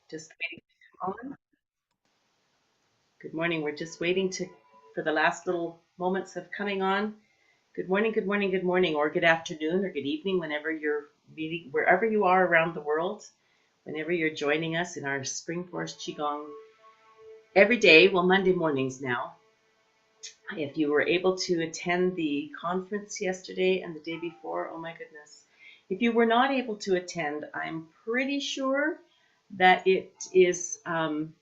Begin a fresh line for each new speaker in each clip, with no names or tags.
Just waiting to come on. Good morning. We're just waiting to for the last little moments of coming on. Good morning, good morning, good morning, or good afternoon, or good evening, whenever you're meeting, wherever you are around the world, whenever you're joining us in our Spring Forest Qigong every day, well, Monday mornings now. If you were able to attend the conference yesterday and the day before, oh my goodness. If you were not able to attend, I'm pretty sure that it is. I'm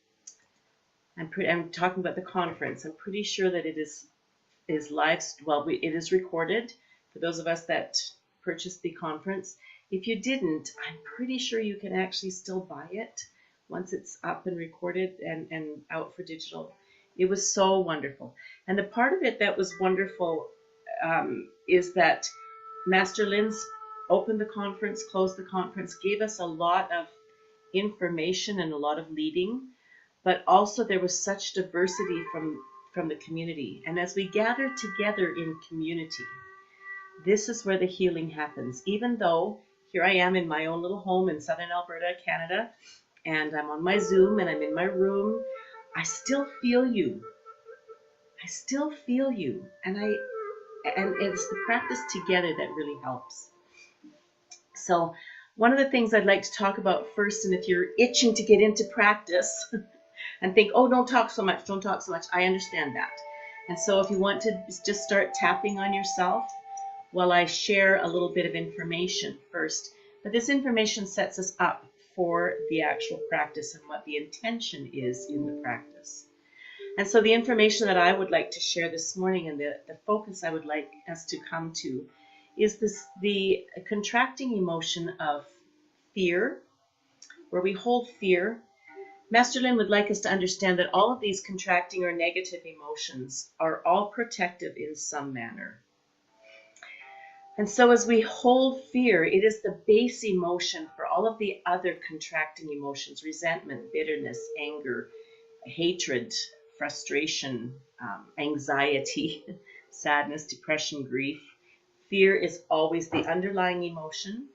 talking about the conference. I'm pretty sure that it is live. Well, it is recorded for those of us that purchased the conference. If you didn't, I'm pretty sure you can actually still buy it once it's up and recorded and out for digital. It was so wonderful. And the part of it that was wonderful is that Master Linz opened the conference, closed the conference, gave us a lot of information and a lot of leading, but also there was such diversity from the community. And as we gather together in community, this is where the healing happens. Even though here I am in my own little home in southern Alberta, Canada, and I'm on my Zoom and I'm in my room, I still feel you. I still feel you. And it's the practice together that really helps. So one of the things I'd like to talk about first, and if you're itching to get into practice and think, oh, don't talk so much, don't talk so much, I understand that. And so if you want to just start tapping on yourself while I share a little bit of information first. But this information sets us up for the actual practice and what the intention is in the practice. And so the information that I would like to share this morning and the focus I would like us to come to is the contracting emotion of fear, where we hold fear. Master Lin would like us to understand that all of these contracting or negative emotions are all protective in some manner. And so as we hold fear, it is the base emotion for all of the other contracting emotions: resentment, bitterness, anger, hatred, frustration, anxiety, sadness, depression, grief. Fear is always the underlying emotion.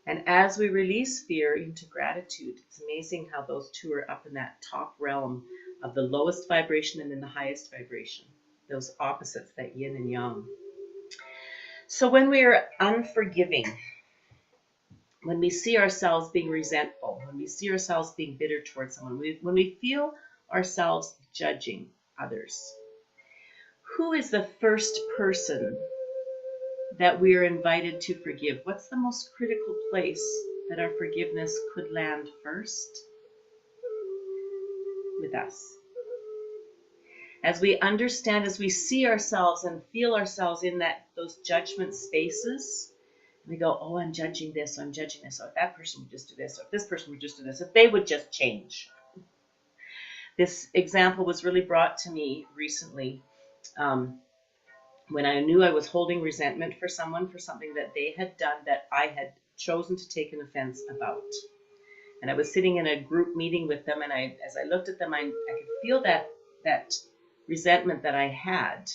And as we release fear into gratitude, it's amazing how those two are up in that top realm of the lowest vibration and then the highest vibration, those opposites, that yin and yang. So when we are unforgiving, when we see ourselves being resentful, when we see ourselves being bitter towards someone, when we feel ourselves judging others, who is the first person that we are invited to forgive? What's the most critical place that our forgiveness could land first? With us. As we understand, as we see ourselves and feel ourselves in those judgment spaces, we go, oh, I'm judging this, I'm judging this, or if that person would just do this, or if this person would just do this, if they would just change. This example was really brought to me recently when I knew I was holding resentment for someone for something that they had done that I had chosen to take an offense about. And I was sitting in a group meeting with them, and as I looked at them, I could feel that resentment that I had.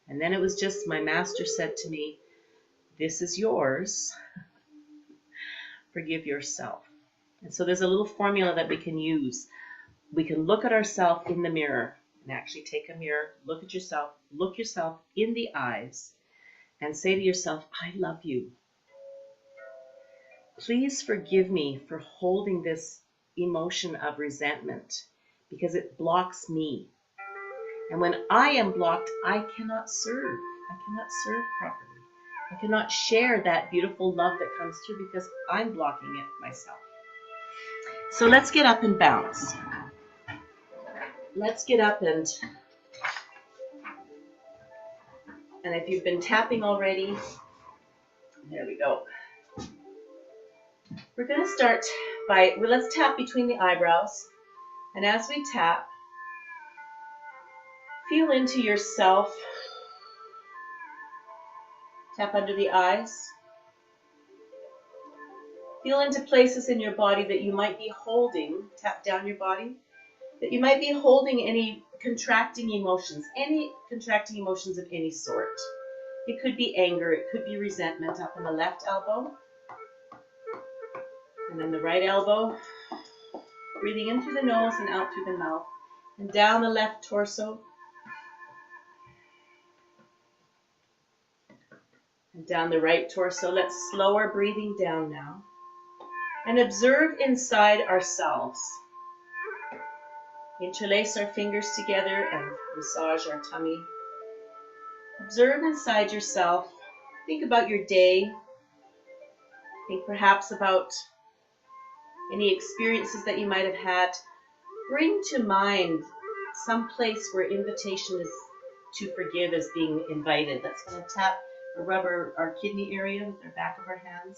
And then it was just, my master said to me, this is yours. Forgive yourself. And so there's a little formula that we can use. We can look at ourselves in the mirror and actually take a mirror, look at yourself, look yourself in the eyes and say to yourself, I love you. Please forgive me for holding this emotion of resentment because it blocks me. And when I am blocked, I cannot serve. I cannot serve properly. I cannot share that beautiful love that comes through because I'm blocking it myself. So let's get up and bounce. Let's get up and if you've been tapping already, there we go. We're going to start by, let's tap between the eyebrows. And as we tap, feel into yourself. Tap under the eyes. Feel into places in your body that you might be holding. Tap down your body. That you might be holding any contracting emotions of any sort. It could be anger, it could be resentment, up in the left elbow. And then the right elbow. Breathing in through the nose and out through the mouth. And down the left torso. And down the right torso. Let's slow our breathing down now. And observe inside ourselves. Interlace our fingers together and massage our tummy. Observe inside yourself. Think about your day. Think perhaps about any experiences that you might have had. Bring to mind some place where invitation is to forgive is being invited. That's going to tap or rub our kidney area with the back of our hands.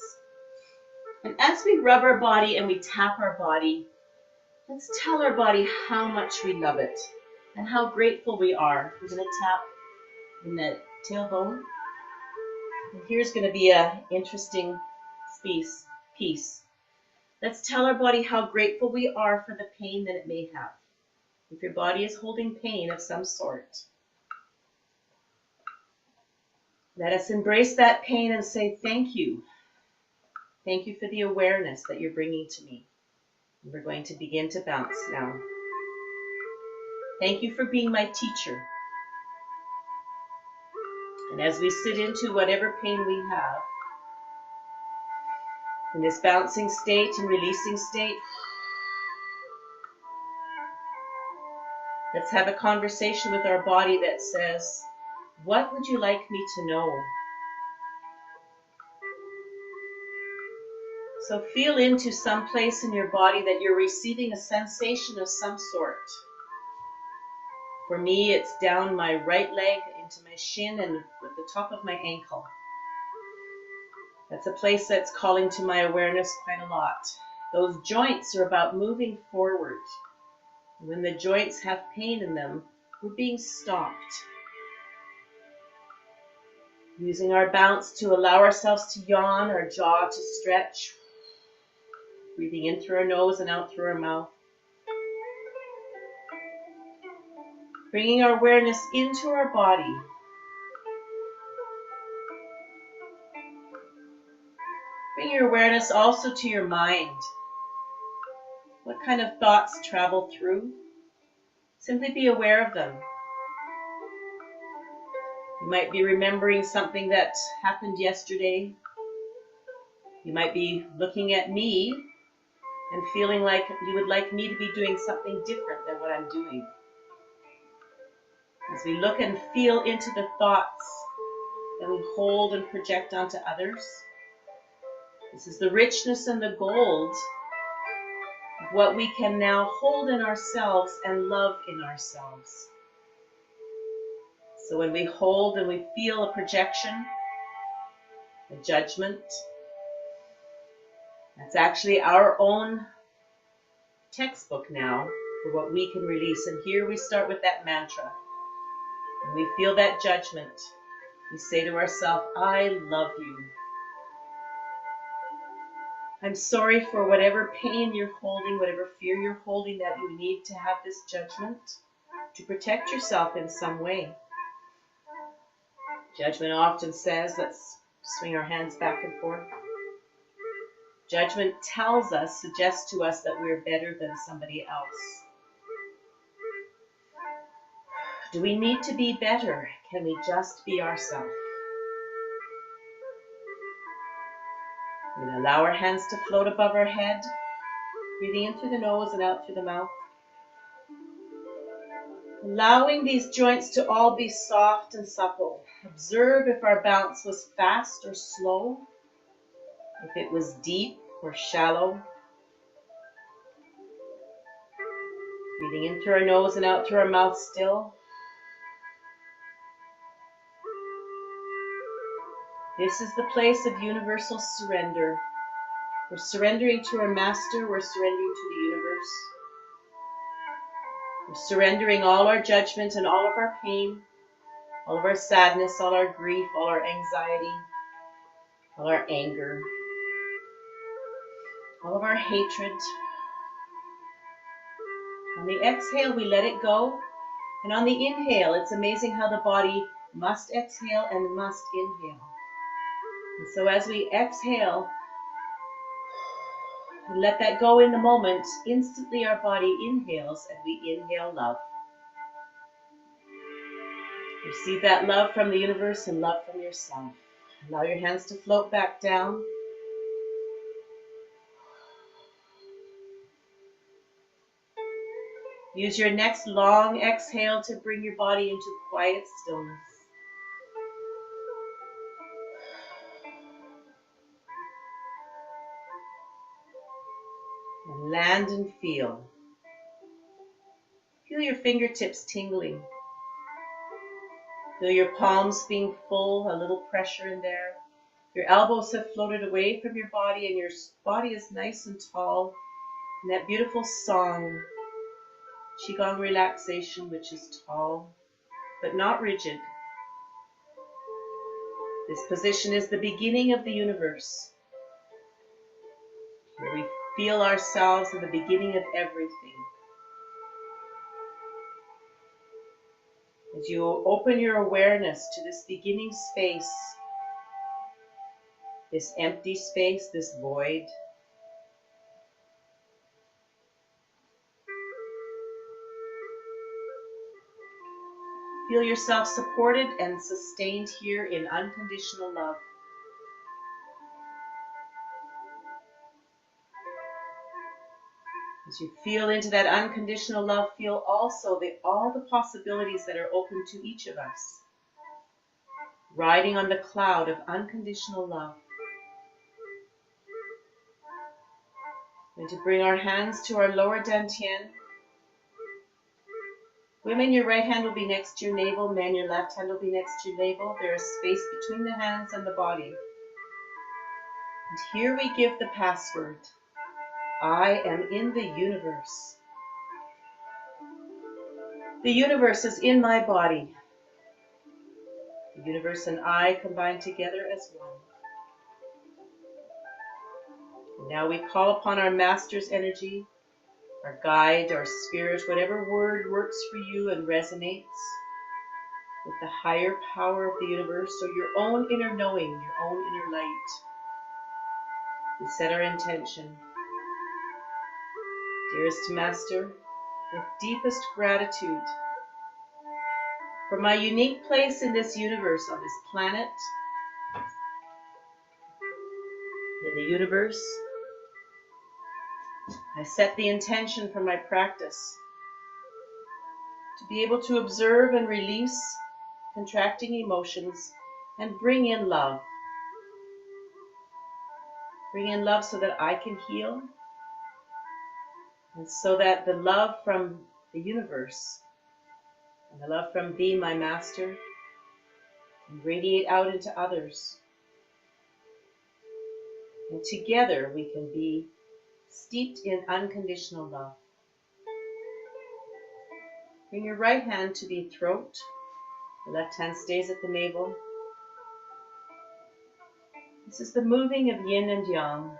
And as we rub our body and we tap our body, let's tell our body how much we love it and how grateful we are. We're going to tap in the tailbone. And here's going to be an interesting piece. Let's tell our body how grateful we are for the pain that it may have. If your body is holding pain of some sort, let us embrace that pain and say thank you. Thank you for the awareness that you're bringing to me. And we're going to begin to bounce now. Thank you for being my teacher. And as we sit into whatever pain we have, in this bouncing state and releasing state, let's have a conversation with our body that says, what would you like me to know? So feel into some place in your body that you're receiving a sensation of some sort. For me, it's down my right leg into my shin and at the top of my ankle. That's a place that's calling to my awareness quite a lot. Those joints are about moving forward. When the joints have pain in them, we're being stopped. Using our bounce to allow ourselves to yawn, our jaw to stretch. Breathing in through our nose and out through our mouth. Bringing our awareness into our body. Bring your awareness also to your mind. What kind of thoughts travel through? Simply be aware of them. You might be remembering something that happened yesterday. You might be looking at me and feeling like you would like me to be doing something different than what I'm doing. As we look and feel into the thoughts that we hold and project onto others, this is the richness and the gold of what we can now hold in ourselves and love in ourselves. So when we hold and we feel a projection, a judgment, that's actually our own textbook now for what we can release. And here we start with that mantra. When we feel that judgment, we say to ourselves, I love you. I'm sorry for whatever pain you're holding, whatever fear you're holding, that you need to have this judgment to protect yourself in some way. Judgment often says, let's swing our hands back and forth. Judgment tells us, suggests to us that we're better than somebody else. Do we need to be better? Can we just be ourselves? We're going to allow our hands to float above our head, breathing in through the nose and out through the mouth. Allowing these joints to all be soft and supple. Observe if our bounce was fast or slow, if it was deep or shallow. Breathing in through our nose and out through our mouth still. This is the place of universal surrender. We're surrendering to our master. We're surrendering to the universe. We're surrendering all our judgment and all of our pain, all of our sadness, all our grief, all our anxiety, all our anger, all of our hatred. On the exhale, we let it go. And on the inhale, it's amazing how the body must exhale and must inhale. And so as we exhale, And let that go in the moment. Instantly our body inhales and we inhale love. Receive that love from the universe and love from yourself. Allow your hands to float back down. Use your next long exhale to bring your body into quiet stillness. And land and feel. Feel your fingertips tingling. Feel your palms being full, a little pressure in there. Your elbows have floated away from your body and your body is nice and tall. And that beautiful song, Qigong relaxation, which is tall, but not rigid. This position is the beginning of the universe. Here we feel ourselves in the beginning of everything. As you open your awareness to this beginning space, this empty space, this void, feel yourself supported and sustained here in unconditional love. As you feel into that unconditional love, feel also all the possibilities that are open to each of us. Riding on the cloud of unconditional love. And to bring our hands to our lower dantian. Women, your right hand will be next to your navel. Men, your left hand will be next to your navel. There is space between the hands and the body. And here we give the password. I am in the universe. The universe is in my body. The universe and I combine together as one. And now we call upon our master's energy, our guide, our spirit, whatever word works for you and resonates with the higher power of the universe, or your own inner knowing, your own inner light. We set our intention. Dearest Master, with deepest gratitude for my unique place in this universe, on this planet, in the universe, I set the intention for my practice to be able to observe and release contracting emotions and bring in love. Bring in love so that I can heal, and so that the love from the universe and the love from Thee, my Master, can radiate out into others. And together we can be steeped in unconditional love. Bring your right hand to the throat. The left hand stays at the navel. This is the moving of Yin and Yang.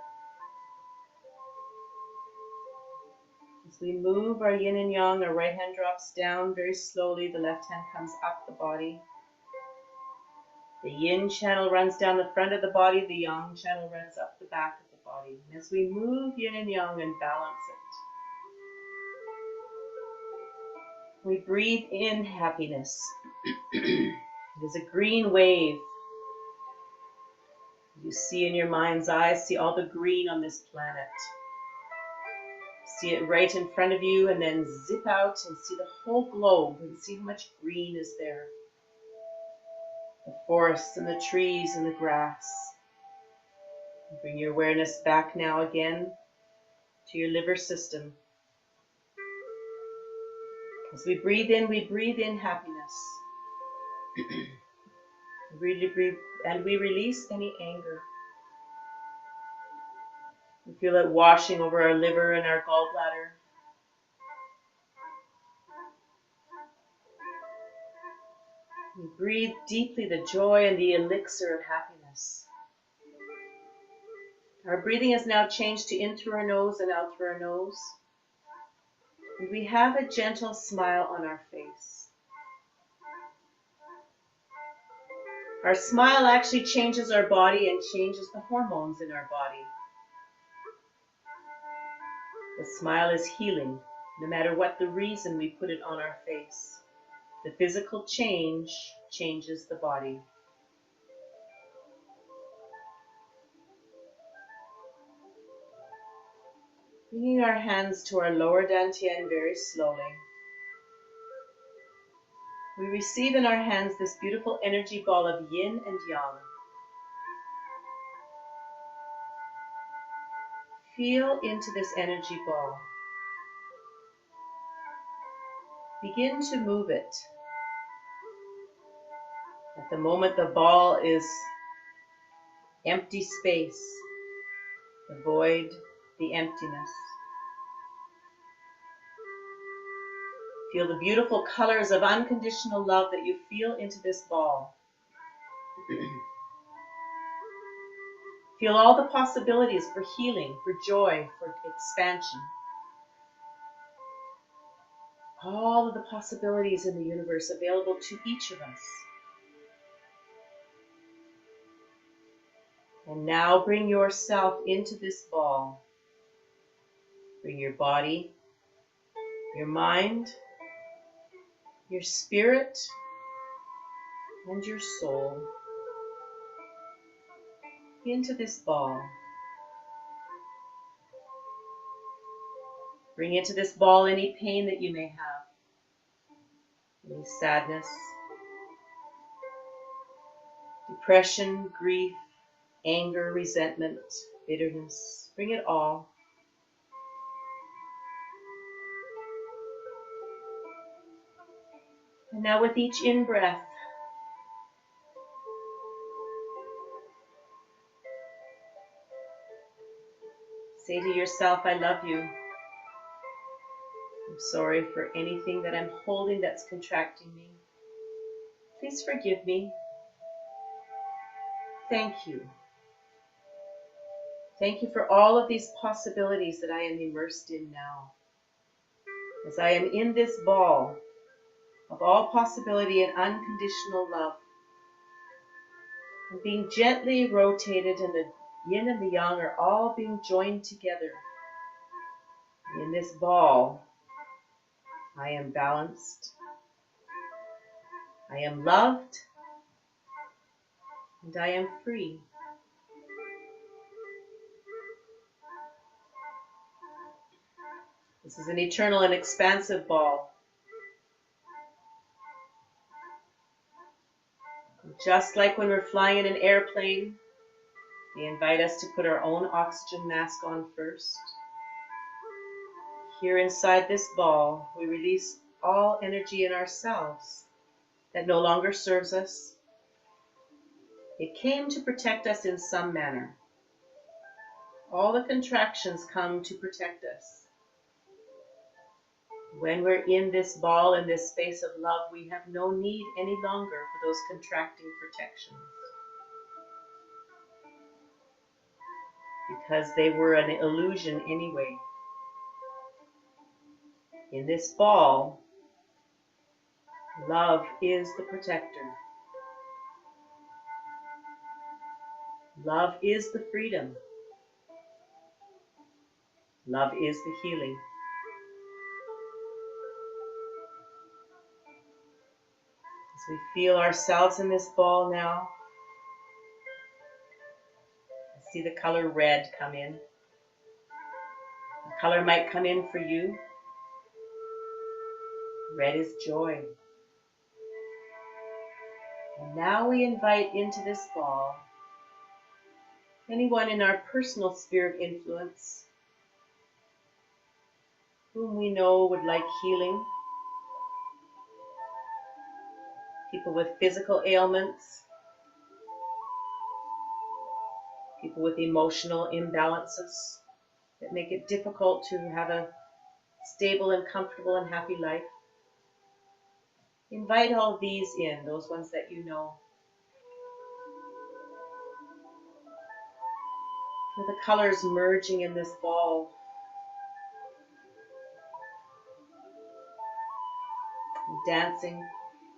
As we move our Yin and Yang, our right hand drops down very slowly. The left hand comes up the body. The Yin channel runs down the front of the body. The Yang channel runs up the back of the body. And as we move Yin and Yang and balance it, we breathe in happiness. It is a green wave. You see in your mind's eye, see all the green on this planet. See it right in front of you, and then zip out and see the whole globe and see how much green is there. The forests and the trees and the grass. Bring your awareness back now again to your liver system. As we breathe in happiness. And we release any anger. We feel it washing over our liver and our gallbladder. We breathe deeply the joy and the elixir of happiness. Our breathing has now changed to in through our nose and out through our nose. And we have a gentle smile on our face. Our smile actually changes our body and changes the hormones in our body. The smile is healing, no matter what the reason we put it on our face. The physical change changes the body. Bringing our hands to our lower dantian very slowly. We receive in our hands this beautiful energy ball of Yin and Yang. Feel into this energy ball. Begin to move it. At the moment, the ball is empty space, the void, the emptiness. Feel the beautiful colors of unconditional love that you feel into this ball. Feel all the possibilities for healing, for joy, for expansion. All of the possibilities in the universe available to each of us. And now bring yourself into this ball. Bring your body, your mind, your spirit, and your soul into this ball. Bring into this ball any pain that you may have, any sadness, depression, grief, anger, resentment, bitterness. Bring it all. And now with each in-breath, say to yourself, I love you. I'm sorry for anything that I'm holding that's contracting me. Please forgive me. Thank you. Thank you for all of these possibilities that I am immersed in now. As I am in this ball of all possibility and unconditional love, I'm being gently rotated, and the yin and the yang are all being joined together. In this ball, I am balanced, I am loved, and I am free. This is an eternal and expansive ball. Just like when we're flying in an airplane, they invite us to put our own oxygen mask on first. Here inside this ball, we release all energy in ourselves that no longer serves us. It came to protect us in some manner. All the contractions come to protect us. When we're in this ball, in this space of love, we have no need any longer for those contracting protections, because they were an illusion anyway. In this ball, love is the protector. Love is the freedom. Love is the healing. As we feel ourselves in this ball now, I see the color red come in. The color might come in for you. Red is joy. And now we invite into this ball anyone in our personal sphere of influence whom we know would like healing. People with physical ailments, people with emotional imbalances that make it difficult to have a stable and comfortable and happy life. Invite all these in, those ones that you know. With the colors merging in this ball. And dancing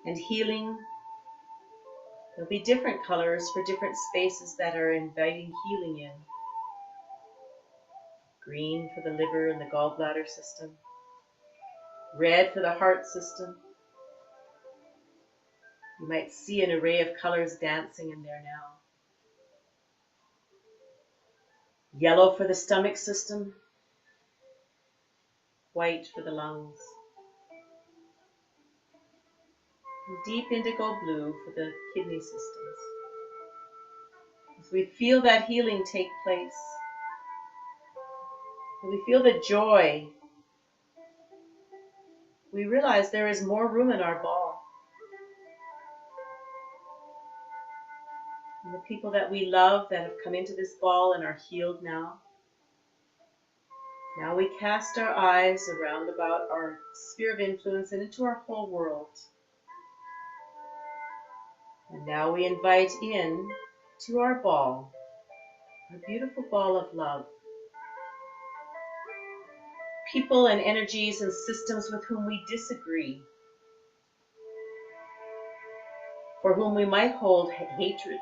and healing. There'll be different colors for different spaces that are inviting healing in. Green for the liver and the gallbladder system. Red for the heart system. You might see an array of colors dancing in there now. Yellow for the stomach system. White for the lungs. And deep indigo blue for the kidney systems. As we feel that healing take place, and we feel the joy, we realize there is more room in our ball. And the people that we love that have come into this ball and are healed now. Now we cast our eyes around about our sphere of influence and into our whole world. And now we invite in to our ball, our beautiful ball of love. People and energies and systems with whom we disagree, for whom we might hold hatred.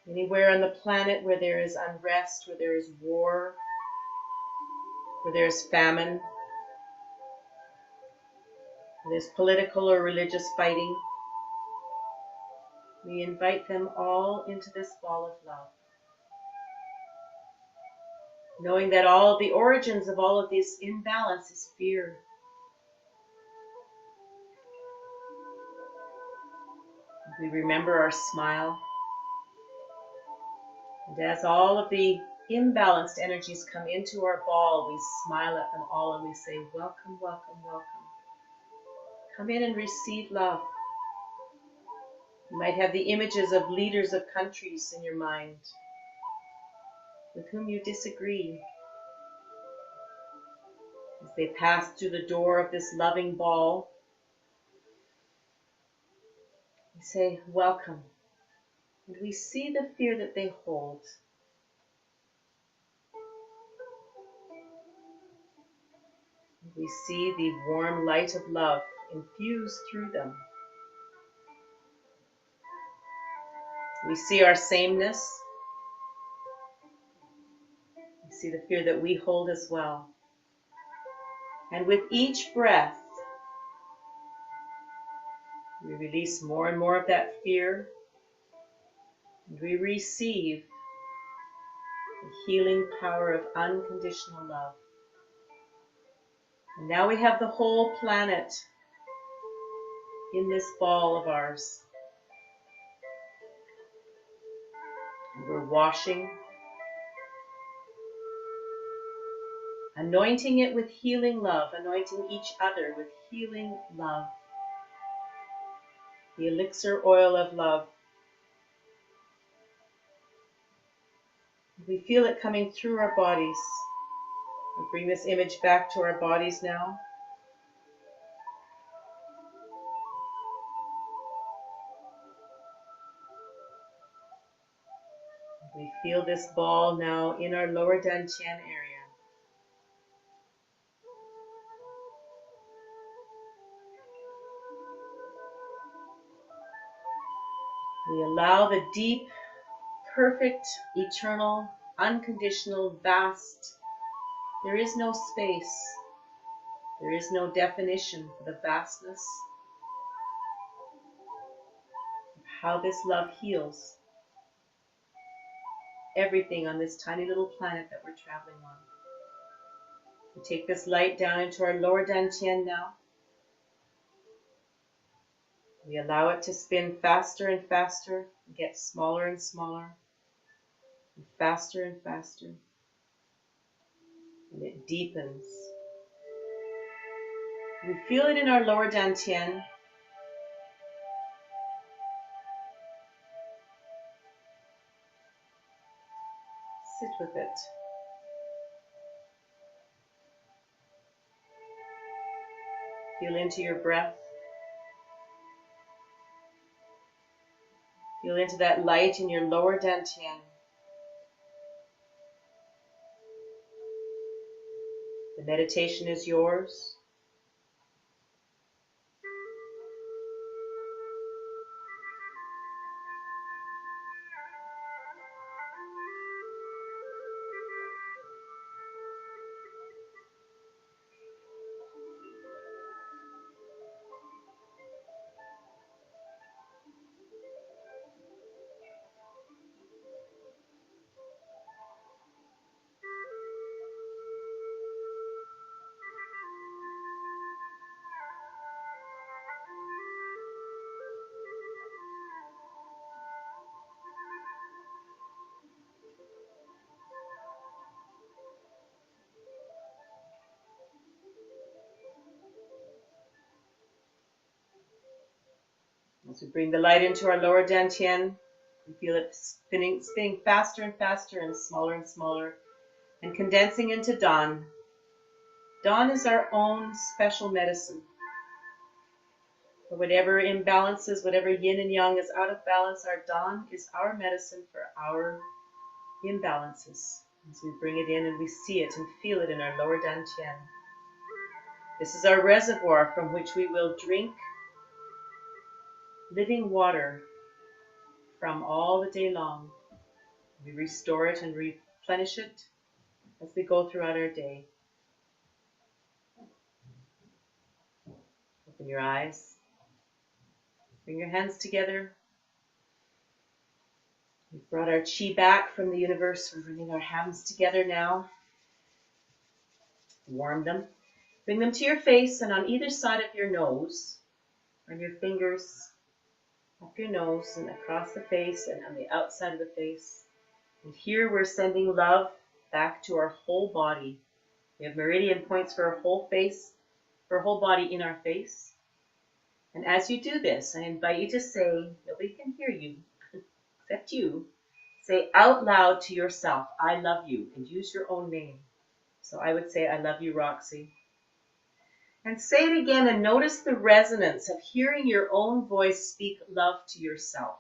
Anywhere on the planet where there is unrest, where there is war, where there is famine, where there's political or religious fighting, we invite them all into this ball of love. Knowing that all of the origins of all of this imbalance is fear. We remember our smile. And as all of the imbalanced energies come into our ball, we smile at them all and we say, welcome, welcome, welcome. Come in and receive love. You might have the images of leaders of countries in your mind with whom you disagree. As they pass through the door of this loving ball, we say, welcome. And we see the fear that they hold. We see the warm light of love infused through them. We see our sameness. We see the fear that we hold as well. And with each breath, we release more and more of that fear. And we receive the healing power of unconditional love. And now we have the whole planet in this ball of ours. And we're washing, anointing it with healing love, anointing each other with healing love. The elixir oil of love. We feel it coming through our bodies. We bring this image back to our bodies now. We feel this ball now in our lower dantian area. We allow the deep, perfect, eternal, unconditional, vast. There is no space. There is no definition for the vastness of how this love heals everything on this tiny little planet that we're traveling on. We take this light down into our lower dantian now. We allow it to spin faster and faster, and get smaller and smaller, and faster and faster. And it deepens. We feel it in our lower dantian. Sit with it. Feel into your breath. Feel into that light in your lower dantian. The meditation is yours. As we bring the light into our lower dantian, we feel it spinning faster and faster and smaller and condensing into dawn. Dawn is our own special medicine. For whatever imbalances, whatever yin and yang is out of balance, our dawn is our medicine for our imbalances. As we bring it in and we see it and feel it in our lower dantian. This is our reservoir from which we will drink living water from all the day long. We restore it and replenish it as we go throughout our day. Open your eyes. Bring your hands together. We've brought our chi back from the universe. We're bringing our hands together now. Warm them. Bring them to your face and on either side of your nose. Run your fingers up your nose and across the face and on the outside of the face. And here we're sending love back to our whole body. We have meridian points for our whole face, for our whole body in our face. And as you do this, I invite you to say, nobody can hear you except you, say out loud to yourself, I love you, and use your own name. So I would say, I love you, Roxy. And say it again and notice the resonance of hearing your own voice speak love to yourself.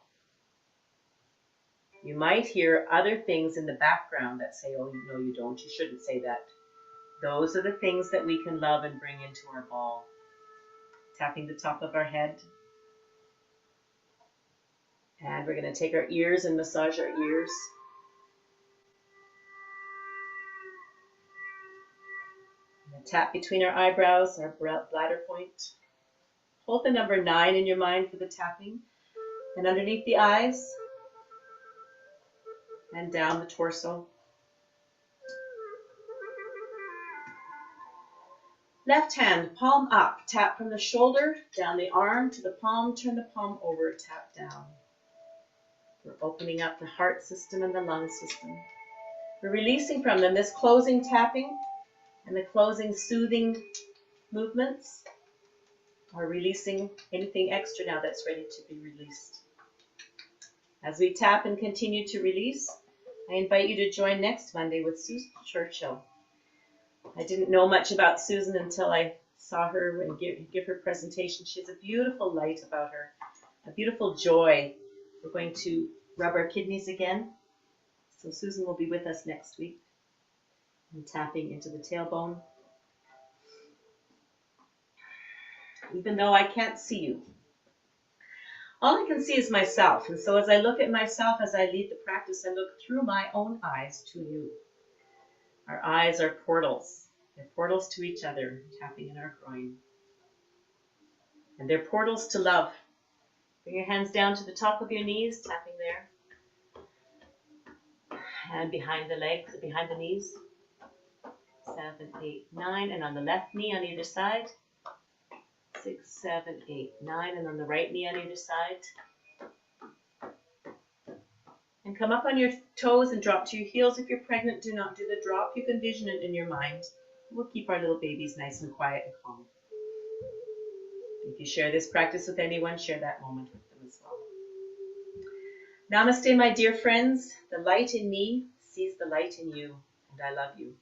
You might hear other things in the background that say, oh, no, you don't. You shouldn't say that. Those are the things that we can love and bring into our ball. Tapping the top of our head. And we're going to take our ears and massage our ears. Tap between our eyebrows, our bladder point. Hold the number 9 in your mind for the tapping. And underneath the eyes. And down the torso. Left hand, palm up. Tap from the shoulder, down the arm to the palm. Turn the palm over, tap down. We're opening up the heart system and the lung system. We're releasing from them this closing tapping and the closing soothing movements. Or releasing anything extra now that's ready to be released. As we tap and continue to release, I invite you to join next Monday with Susan Churchill. I didn't know much about Susan until I saw her and give her presentation. She has a beautiful light about her, a beautiful joy. We're going to rub our kidneys again. So Susan will be with us next week. And tapping into the tailbone. Even though I can't see you. All I can see is myself. And so as I look at myself, as I lead the practice, I look through my own eyes to you. Our eyes are portals. They're portals to each other, tapping in our groin. And they're portals to love. Bring your hands down to the top of your knees, tapping there. And behind the legs, behind the knees. 7, 8, 9. And on the left knee on either side. 6, 7, 8, 9. And on the right knee on either side. And come up on your toes and drop to your heels. If you're pregnant, do not do the drop. You can vision it in your mind. We'll keep our little babies nice and quiet and calm. If you share this practice with anyone, share that moment with them as well. Namaste, my dear friends. The light in me sees the light in you, and I love you.